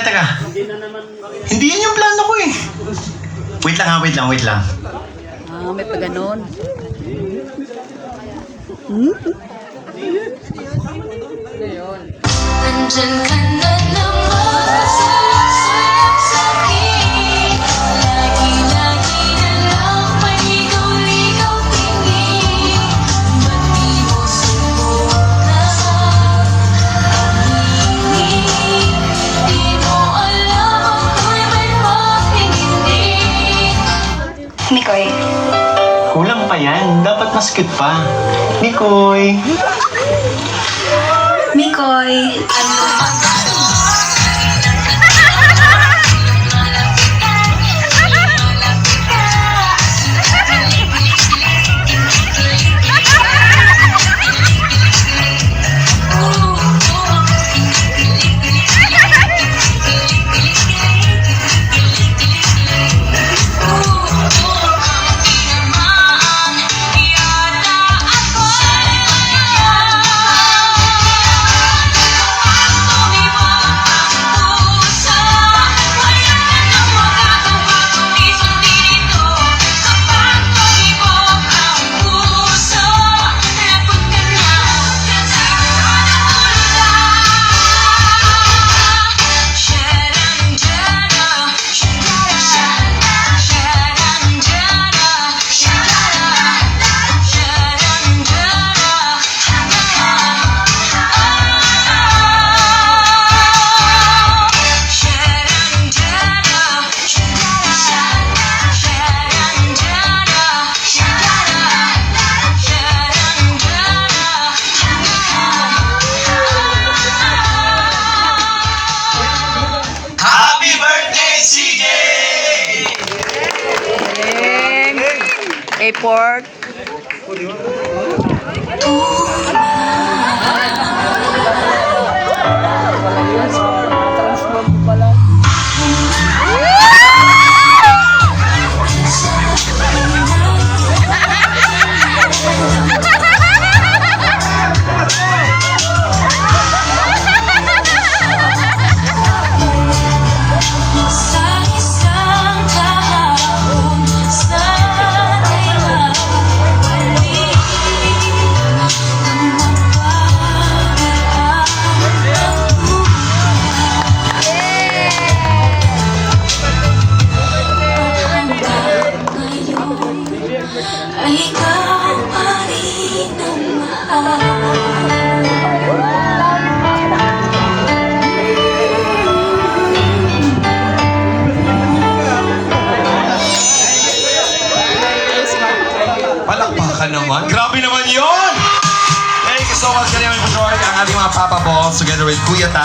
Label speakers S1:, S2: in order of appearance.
S1: Teka. Hindi yan yung plano ko eh. Wait lang.
S2: May pa ganon.
S3: Nandyan ka na naman sa akin. Lagi na lang may ikaw-ikaw tingin. Ba't di mo subukan aminin? Di mo alam ako'y may pakikinig.
S4: Mikoy.
S1: Kulang pa yan. Dapat mas cute pa. Mikoy.
S4: Mikoy.
S2: Airport.
S3: Sa isang kahapon, sana'y mawali nang mapagaan ang hanggang ngayon ay ikaw pa rin ang mahal.
S5: Palakpakan naman. Grabe naman yon. Thank you so much. Kanina may ang ating mga Papa Balls together with Kuya Tat.